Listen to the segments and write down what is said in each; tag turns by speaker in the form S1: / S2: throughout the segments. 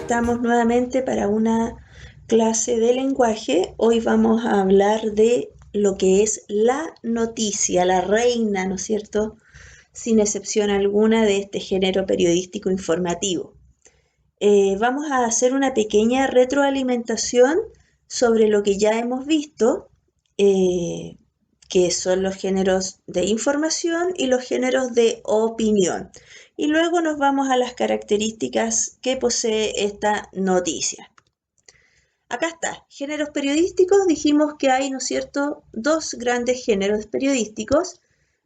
S1: estamos nuevamente para una clase de lenguaje. Hoy vamos a hablar de lo que es la noticia, la reina, ¿no es cierto?, sin excepción alguna, de este género periodístico informativo. Vamos a hacer una pequeña retroalimentación sobre lo que ya hemos visto, que son los géneros de información y los géneros de opinión. Y luego nos vamos a las características que posee esta noticia. Acá está, géneros periodísticos. Dijimos que hay, ¿no es cierto?, dos grandes géneros periodísticos,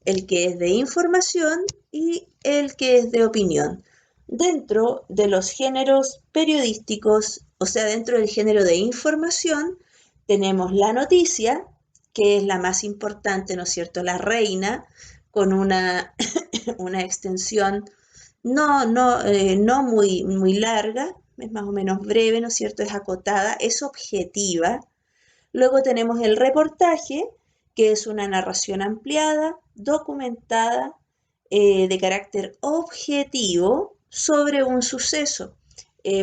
S1: el que es de información y el que es de opinión. Dentro de los géneros periodísticos, o sea, dentro del género de información, tenemos la noticia, que es la más importante, ¿no es cierto?, la reina, con una extensión no muy larga, es más o menos breve, ¿no es cierto?, es acotada, es objetiva. Luego tenemos el reportaje, que es una narración ampliada, documentada, de carácter objetivo sobre un suceso.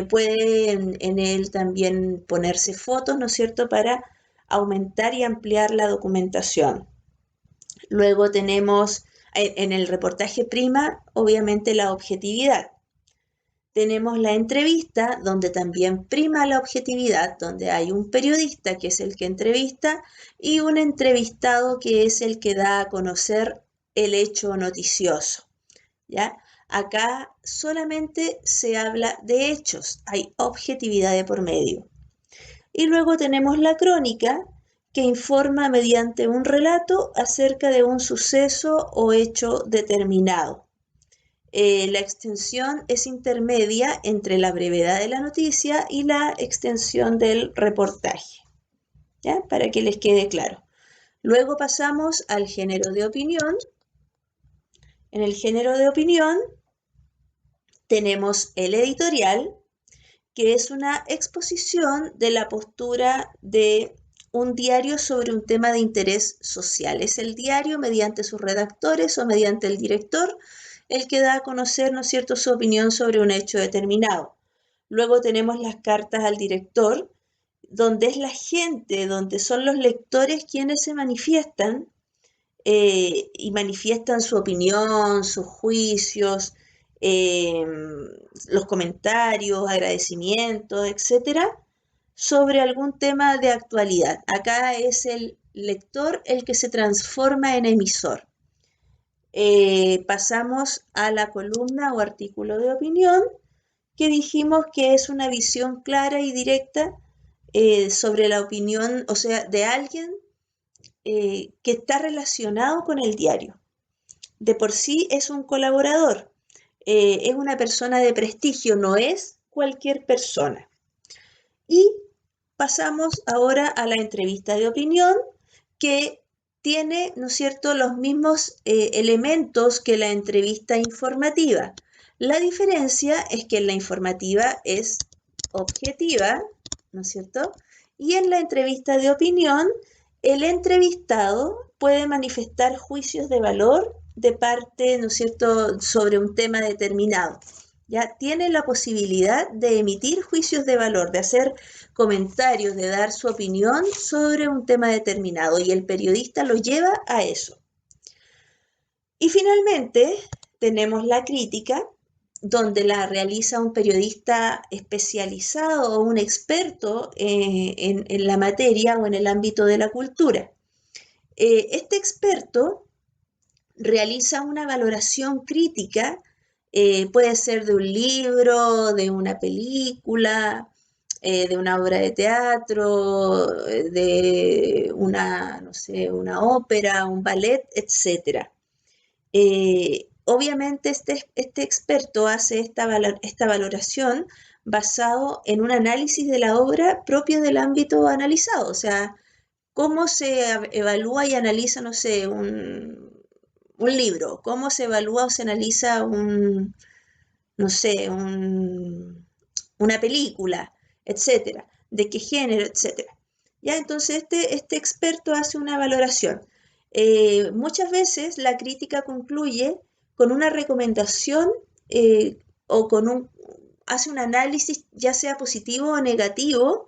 S1: Pueden en él también ponerse fotos, ¿no es cierto?, para aumentar y ampliar la documentación. Luego tenemos en el reportaje prima, obviamente, la objetividad. Tenemos la entrevista, donde también prima la objetividad, donde hay un periodista que es el que entrevista y un entrevistado que es el que da a conocer el hecho noticioso, ¿ya? Acá solamente se habla de hechos, hay objetividad de por medio. Y luego tenemos la crónica, que informa mediante un relato acerca de un suceso o hecho determinado. La extensión es intermedia entre la brevedad de la noticia y la extensión del reportaje, ¿ya?, para que les quede claro. Luego pasamos al género de opinión. En el género de opinión tenemos el editorial, que es una exposición de la postura de un diario sobre un tema de interés social. Es el diario, mediante sus redactores o mediante el director, el que da a conocer, ¿no es cierto?, su opinión sobre un hecho determinado. Luego tenemos las cartas al director, donde es la gente, donde son los lectores quienes se manifiestan y manifiestan su opinión, sus juicios, eh, los comentarios, agradecimientos, etcétera, sobre algún tema de actualidad. Acá es el lector el que se transforma en emisor. Pasamos a la columna o artículo de opinión, que dijimos que es una visión clara y directa sobre la opinión, o sea, de alguien que está relacionado con el diario. De por sí es un colaborador, es una persona de prestigio, no es cualquier persona. Y pasamos ahora a la entrevista de opinión, que tiene, ¿no es cierto?, los mismos elementos que la entrevista informativa. La diferencia es que en la informativa es objetiva, ¿no es cierto?, y en la entrevista de opinión, el entrevistado puede manifestar juicios de valor de parte, ¿no es cierto?, sobre un tema determinado. Ya tiene la posibilidad de emitir juicios de valor, de hacer comentarios, de dar su opinión sobre un tema determinado, y el periodista lo lleva a eso. Y finalmente tenemos la crítica, donde la realiza un periodista especializado o un experto en la materia o en el ámbito de la cultura. Este experto realiza una valoración crítica, puede ser de un libro, de una película, de una obra de teatro, de una, no sé, una ópera, un ballet, etc. Obviamente este experto hace esta valoración basado en un análisis de la obra propio del ámbito analizado, o sea, cómo se evalúa y analiza, no sé, un libro, cómo se evalúa o se analiza no sé, una película, etcétera, de qué género, etcétera. Ya, entonces este experto hace una valoración. Muchas veces la crítica concluye con una recomendación o con hace un análisis, ya sea positivo o negativo,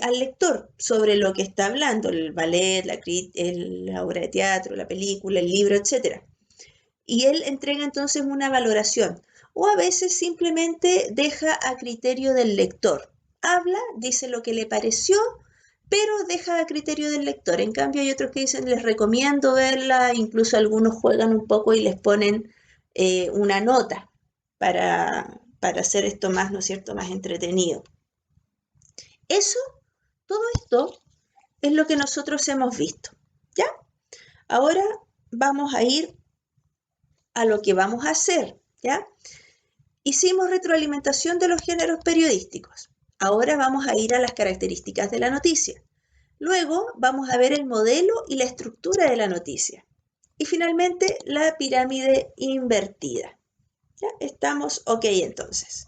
S1: al lector sobre lo que está hablando, el ballet, la obra de teatro, la película, el libro, etc. Y él entrega entonces una valoración. O a veces simplemente deja a criterio del lector. Habla, dice lo que le pareció, pero deja a criterio del lector. En cambio hay otros que dicen, les recomiendo verla, incluso algunos juegan un poco y les ponen una nota para hacer esto más, ¿no es cierto?, más entretenido. Eso, todo esto es lo que nosotros hemos visto, ¿ya? Ahora vamos a ir a lo que vamos a hacer, ¿ya? Hicimos retroalimentación de los géneros periodísticos. Ahora vamos a ir a las características de la noticia. Luego vamos a ver el modelo y la estructura de la noticia. Y finalmente la pirámide invertida. ¿Ya? Estamos ok entonces.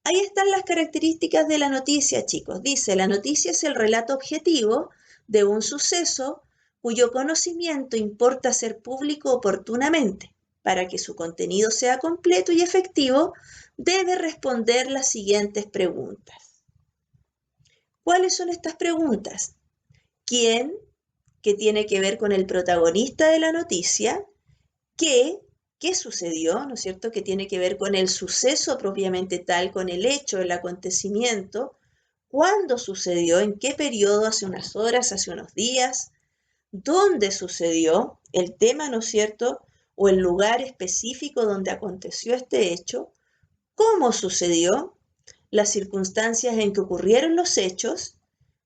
S1: Ahí están las características de la noticia, chicos. Dice, la noticia es el relato objetivo de un suceso cuyo conocimiento importa ser público oportunamente. Para que su contenido sea completo y efectivo, debe responder las siguientes preguntas. ¿Cuáles son estas preguntas? ¿Quién? Que tiene que ver con el protagonista de la noticia. ¿Qué? ¿Qué sucedió? ¿No es cierto? Que tiene que ver con el suceso propiamente tal, con el hecho, el acontecimiento. ¿Cuándo sucedió? ¿En qué periodo? ¿Hace unas horas? ¿Hace unos días? ¿Dónde sucedió? El tema, ¿no es cierto?, o el lugar específico donde aconteció este hecho. ¿Cómo sucedió? Las circunstancias en que ocurrieron los hechos.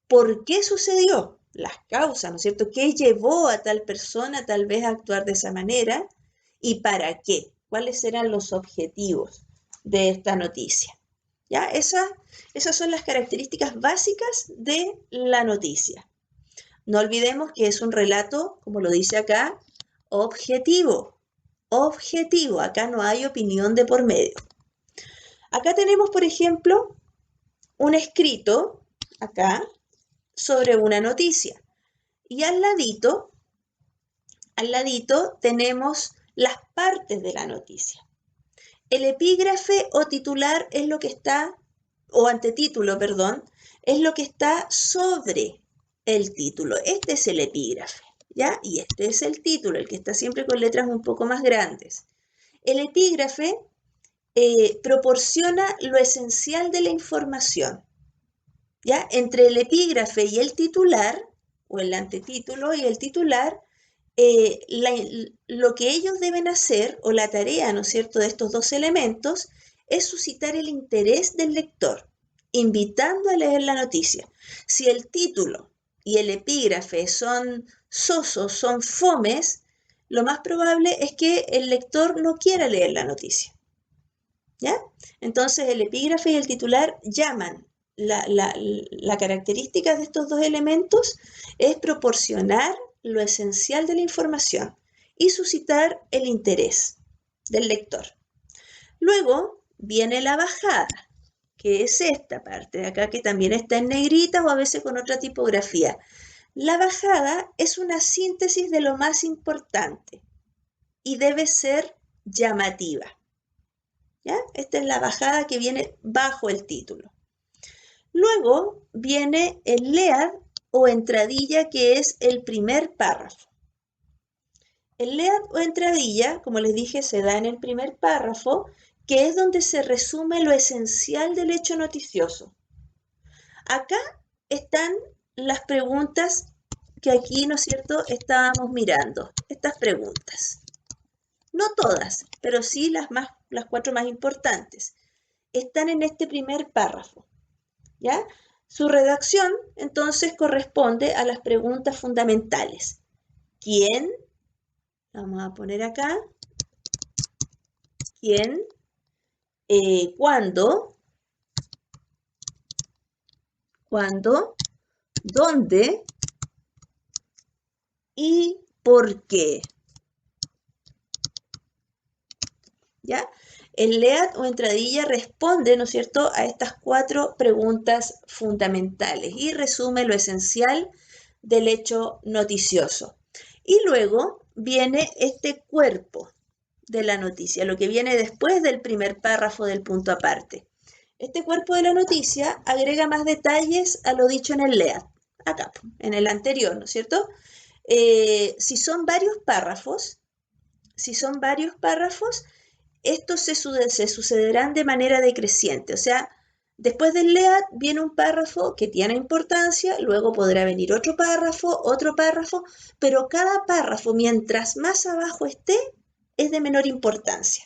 S1: ¿Por qué sucedió? Las causas, ¿no es cierto? ¿Qué llevó a tal persona tal vez a actuar de esa manera? ¿Y para qué? ¿Cuáles eran los objetivos de esta noticia? ¿Ya? Esas son las características básicas de la noticia. No olvidemos que es un relato, como lo dice acá, objetivo. Objetivo. Acá no hay opinión de por medio. Acá tenemos, por ejemplo, un escrito, acá, sobre una noticia. Y al ladito tenemos las partes de la noticia. El epígrafe o titular es lo que está, o antetítulo, perdón, es lo que está sobre el título. Este es el epígrafe, ¿ya? Y este es el título, el que está siempre con letras un poco más grandes. El epígrafe proporciona lo esencial de la información, ¿ya? Entre el epígrafe y el titular, o el antetítulo y el titular, lo que ellos deben hacer, o la tarea, ¿no es cierto?, de estos dos elementos, es suscitar el interés del lector, invitando a leer la noticia. Si el título y el epígrafe son sosos, son fomes, lo más probable es que el lector no quiera leer la noticia, ¿ya? Entonces el epígrafe y el titular llaman. La característica de estos dos elementos es proporcionar lo esencial de la información y suscitar el interés del lector. Luego viene la bajada, que es esta parte de acá, que también está en negrita o a veces con otra tipografía. La bajada es una síntesis de lo más importante y debe ser llamativa, ¿ya? Esta es la bajada que viene bajo el título. Luego viene el lead o entradilla, que es el primer párrafo. El lead o entradilla, como les dije, se da en el primer párrafo, que es donde se resume lo esencial del hecho noticioso. Acá están las preguntas que aquí, ¿no es cierto?, estábamos mirando. Estas preguntas. No todas, pero sí las 4 más importantes. Están en este primer párrafo, ¿ya? Su redacción, entonces, corresponde a las preguntas fundamentales. ¿Quién? Vamos a poner acá. ¿Quién? ¿Cuándo? ¿Cuándo? ¿Dónde? ¿Y por qué? ¿Ya? El lead o entradilla responde, ¿no es cierto?, a estas 4 preguntas fundamentales y resume lo esencial del hecho noticioso. Y luego viene este cuerpo de la noticia, lo que viene después del primer párrafo del punto aparte. Este cuerpo de la noticia agrega más detalles a lo dicho en el LEAD, acá, en el anterior, ¿no es cierto? Si son varios párrafos, si son varios párrafos, estos se sucederán de manera decreciente, o sea, después del LEAD viene un párrafo que tiene importancia, luego podrá venir otro párrafo, pero cada párrafo, mientras más abajo esté, es de menor importancia.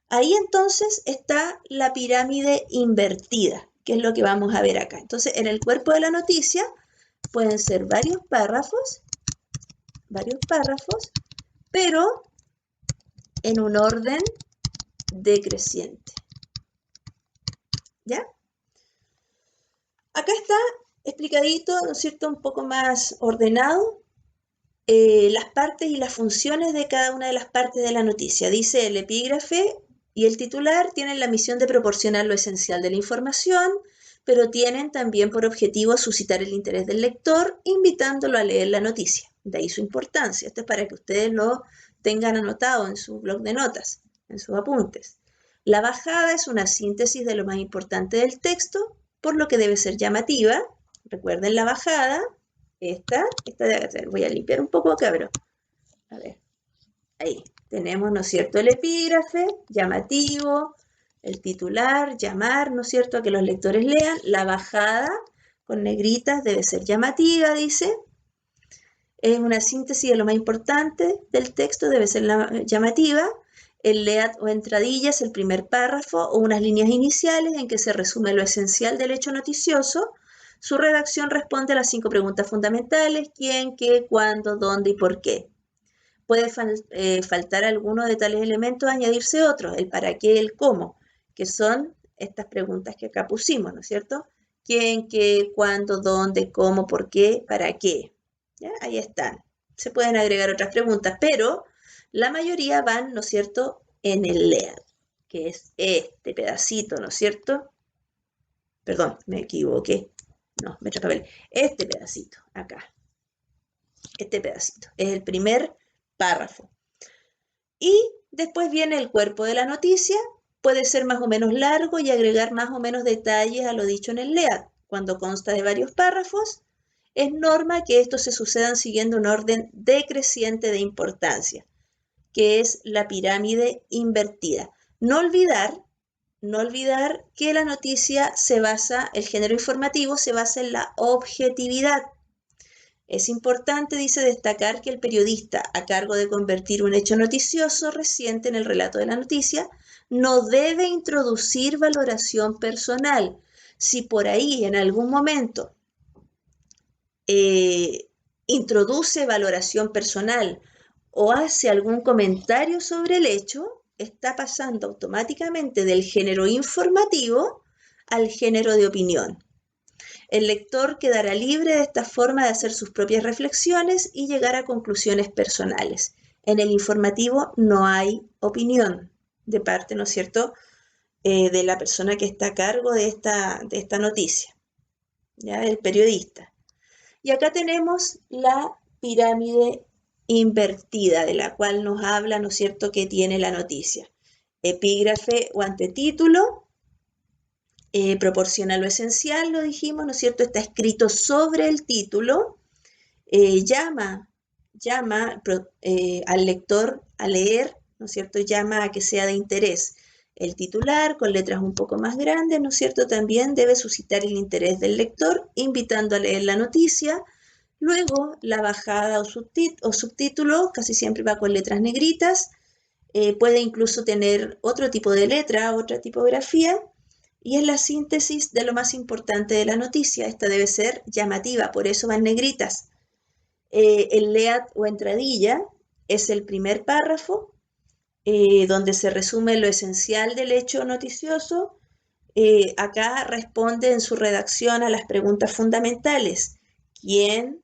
S1: Ahí entonces está la pirámide invertida, que es lo que vamos a ver acá. Entonces, en el cuerpo de la noticia pueden ser varios párrafos, pero en un orden decreciente. ¿Ya? Acá está explicadito, ¿no es cierto?, un poco más ordenado, las partes y las funciones de cada una de las partes de la noticia. Dice el epígrafe y el titular tienen la misión de proporcionar lo esencial de la información, pero tienen también por objetivo suscitar el interés del lector, invitándolo a leer la noticia. De ahí su importancia. Esto es para que ustedes lo tengan anotado en su blog de notas, en sus apuntes. La bajada es una síntesis de lo más importante del texto, por lo que debe ser llamativa. Recuerden la bajada, esta de acá. Voy a limpiar un poco acá, pero a ver, ahí tenemos, ¿no es cierto?, el epígrafe, llamativo, el titular, llamar, ¿no es cierto?, a que los lectores lean. La bajada, con negritas, debe ser llamativa, dice. Es una síntesis de lo más importante del texto, debe ser llamativa. El LEAD o entradilla es el primer párrafo o unas líneas iniciales en que se resume lo esencial del hecho noticioso. Su redacción responde a las 5 preguntas fundamentales: quién, qué, cuándo, dónde y por qué. Puede faltar alguno de tales elementos, añadirse otros, el para qué, el cómo, que son estas preguntas que acá pusimos, ¿no es cierto? ¿Quién, qué, cuándo, dónde, cómo, por qué, para qué? ¿Ya? Ahí están. Se pueden agregar otras preguntas, pero la mayoría van, ¿no es cierto?, en el LEAD, que es este pedacito, ¿no es cierto? Perdón, me equivoqué. No, me papel. Este pedacito, acá. Este pedacito. Es el primer párrafo. Y después viene el cuerpo de la noticia. Puede ser más o menos largo y agregar más o menos detalles a lo dicho en el LEAD. Cuando consta de varios párrafos, es norma que estos se sucedan siguiendo un orden decreciente de importancia, que es la pirámide invertida. No olvidar que la noticia el género informativo se basa en la objetividad. Es importante, dice, destacar que el periodista a cargo de convertir un hecho noticioso reciente en el relato de la noticia no debe introducir valoración personal. Si por ahí en algún momento introduce valoración personal o hace algún comentario sobre el hecho, está pasando automáticamente del género informativo al género de opinión. El lector quedará libre de esta forma de hacer sus propias reflexiones y llegar a conclusiones personales. En el informativo no hay opinión de parte, ¿no es cierto?, de la persona que está a cargo de esta noticia, ¿ya?, del periodista. Y acá tenemos la pirámide invertida, de la cual nos habla, ¿no es cierto?, que tiene la noticia. Epígrafe o antetítulo. Proporciona lo esencial, lo dijimos, ¿no es cierto? Está escrito sobre el título. Llama al lector a leer, ¿no es cierto? Llama a que sea de interés. El titular, con letras un poco más grandes, ¿no es cierto?, también debe suscitar el interés del lector, invitando a leer la noticia. Luego, la bajada o subtítulo casi siempre va con letras negritas. Puede incluso tener otro tipo de letra, otra tipografía. Y es la síntesis de lo más importante de la noticia. Esta debe ser llamativa, por eso van negritas. El LEAD o entradilla es el primer párrafo, donde se resume lo esencial del hecho noticioso. Acá responde en su redacción a las preguntas fundamentales: quién,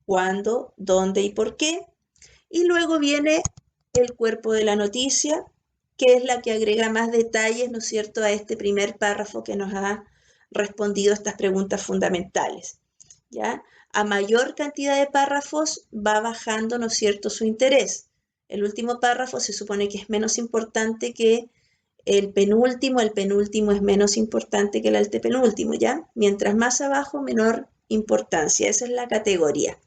S1: cuándo, dónde y por qué. Y luego viene el cuerpo de la noticia, que es la que agrega más detalles, ¿no es cierto?, a este primer párrafo que nos ha respondido estas preguntas fundamentales, ¿ya? A mayor cantidad de párrafos va bajando, ¿no es cierto?, su interés. El último párrafo se supone que es menos importante que el penúltimo es menos importante que el antepenúltimo, ¿ya? Mientras más abajo, menor importancia. Esa es la categoría.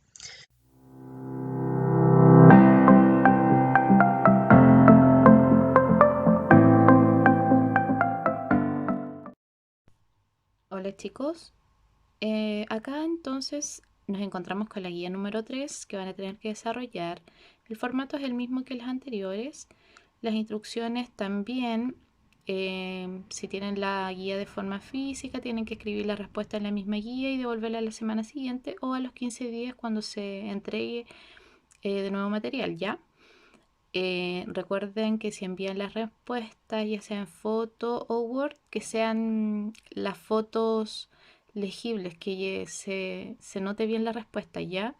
S2: Hola chicos, acá entonces nos encontramos con la guía número 3 que van a tener que desarrollar. El formato es el mismo que los anteriores. Las instrucciones también, si tienen la guía de forma física, tienen que escribir la respuesta en la misma guía y devolverla a la semana siguiente o a los 15 días cuando se entregue de nuevo material, ¿ya? Recuerden que si envían las respuestas, ya sea en foto o Word, que sean las fotos legibles, que se note bien la respuesta, ¿ya?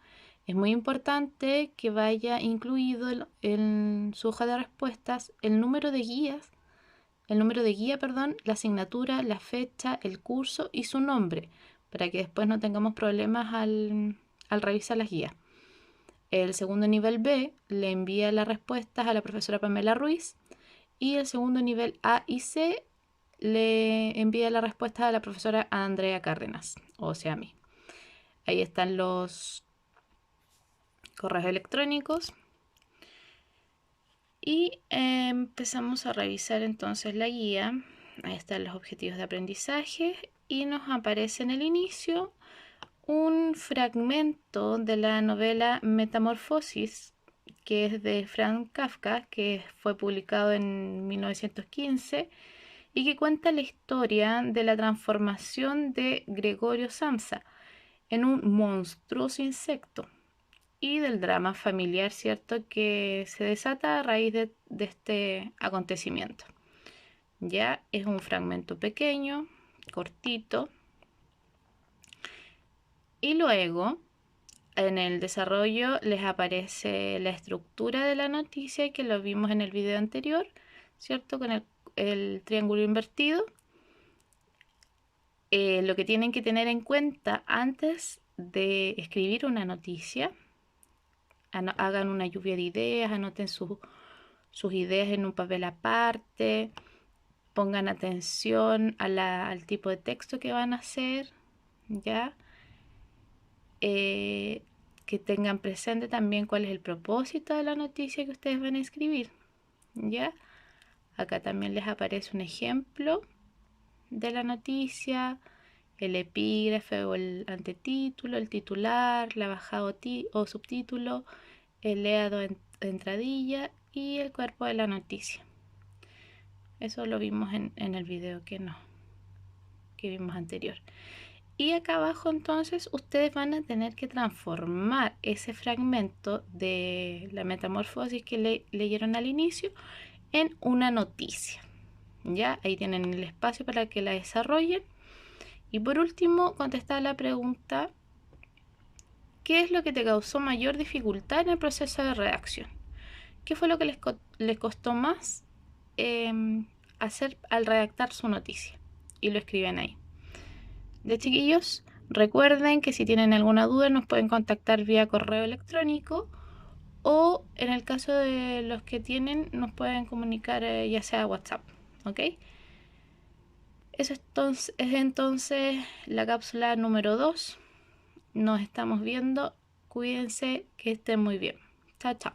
S2: Es muy importante que vaya incluido en su hoja de respuestas el número de guía, perdón, la asignatura, la fecha, el curso y su nombre, para que después no tengamos problemas al revisar las guías. El segundo nivel B le envía las respuestas a la profesora Pamela Ruiz y el segundo nivel A y C le envía las respuestas a la profesora Andrea Cárdenas, o sea, a mí. Ahí están los correos electrónicos y empezamos a revisar entonces la guía. Ahí están los objetivos de aprendizaje y nos aparece en el inicio un fragmento de la novela Metamorfosis, que es de Franz Kafka, que fue publicado en 1915 y que cuenta la historia de la transformación de Gregorio Samsa en un monstruoso insecto y del drama familiar, ¿cierto?, que se desata a raíz de este acontecimiento. Ya es un fragmento pequeño, cortito, y luego en el desarrollo les aparece la estructura de la noticia que lo vimos en el video anterior, ¿cierto? Con el triángulo invertido. Lo que tienen que tener en cuenta antes de escribir una noticia, hagan una lluvia de ideas, anoten sus ideas en un papel aparte, pongan atención al tipo de texto que van a hacer, ¿ya? Que tengan presente también cuál es el propósito de la noticia que ustedes van a escribir, ¿ya? Acá también les aparece un ejemplo de la noticia, el epígrafe o el antetítulo, el titular, la bajada o subtítulo, el leado de entradilla y el cuerpo de la noticia. Eso lo vimos en el video que vimos anterior. Y acá abajo entonces ustedes van a tener que transformar ese fragmento de la metamorfosis que leyeron al inicio en una noticia. Ya, ahí tienen el espacio para que la desarrollen. Y por último, contestar la pregunta: ¿qué es lo que te causó mayor dificultad en el proceso de redacción? ¿Qué fue lo que les costó más hacer al redactar su noticia? Y lo escriben ahí. De chiquillos, recuerden que si tienen alguna duda nos pueden contactar vía correo electrónico o en el caso de los que tienen nos pueden comunicar ya sea WhatsApp, ¿ok? Eso es entonces la cápsula número 2. Nos estamos viendo. Cuídense, que estén muy bien. Chao, chao.